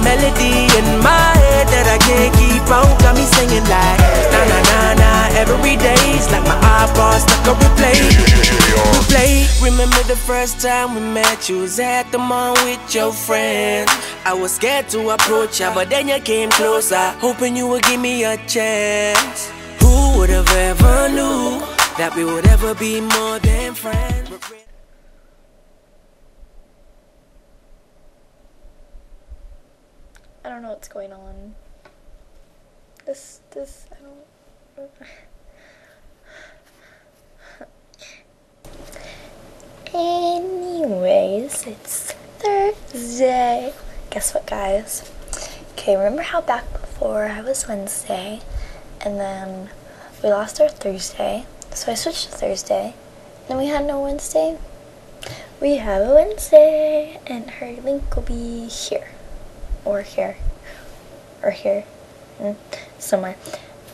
melody in my head that I can't keep out. Got me singing like na na na na. Every day's like my iPod stuck on replay. Replay. Remember the first time we met? You was at the mall with your friends. I was scared to approach ya, but then you came closer, hoping you would give me a chance. Who would have ever knew that we would ever be more than friends? I don't know what's going on. I don't... Anyways, it's Thursday. Guess what, guys? Okay, remember how back before I was Wednesday, and then we lost our Thursday, so I switched to Thursday, and we had no Wednesday? We have a Wednesday, and her link will be here. Or here, or here, somewhere.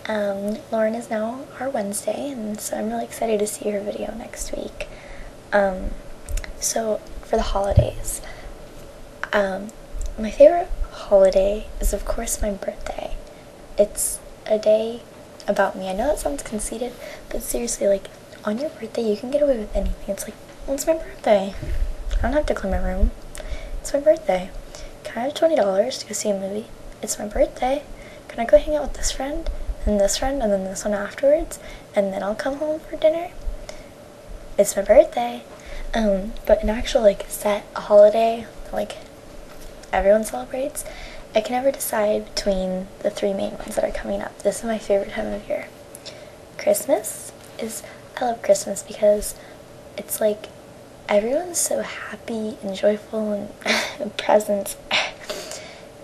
Lauren is now our Wednesday, and so I'm really excited to see her video next week. So for the holidays, my favorite holiday is of course my birthday. It's a day about me. I know that sounds conceited, but seriously, like, on your birthday you can get away with anything. It's like, well, it's my birthday. I don't have to clean my room. It's my birthday. Can I have $20 to go see a movie? It's my birthday. Can I go hang out with this friend, and this friend, and then this one afterwards, and then I'll come home for dinner? It's my birthday. But an actual, like, set holiday that, like, everyone celebrates, I can never decide between the three main ones that are coming up. This is my favorite time of year. Christmas is, I love Christmas because it's like everyone's so happy and joyful and presents.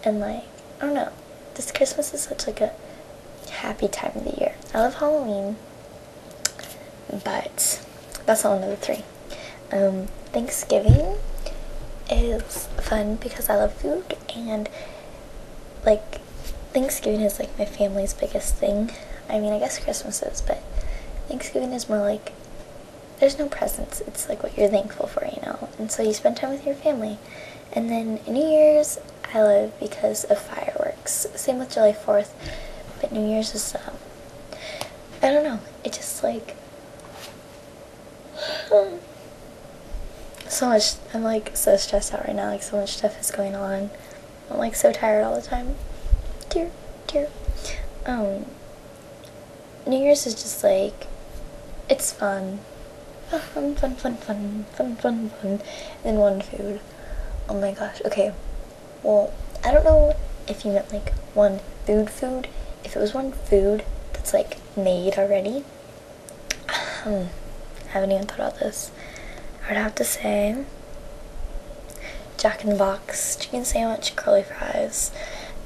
And like, I don't know, this Christmas is such like a happy time of the year. I love Halloween, but that's not one of the three. Thanksgiving is fun because I love food, and like Thanksgiving is like my family's biggest thing. I mean, I guess Christmas is, but Thanksgiving is more like there's no presents. It's like what you're thankful for, you know, and so you spend time with your family. And then New Year's I love because of fireworks. Same with July 4th, but New Year's is I don't know, it just like so much. I'm like so stressed out right now, like so much stuff is going on. I'm like so tired all the time. Dear. New Year's is just like, it's fun. Fun. And then one food. Oh my gosh, okay. Well, I don't know if you meant like one food. If it was one food that's like made already, I haven't even thought about this. I would have to say Jack in the Box, chicken sandwich, curly fries.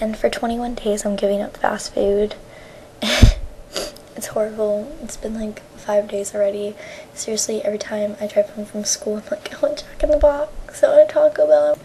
And for 21 days I'm giving up fast food. It's horrible. It's been like 5 days already. Seriously, every time I drive home from school, I'm like, I want Jack in the Box, I want a Taco Bell.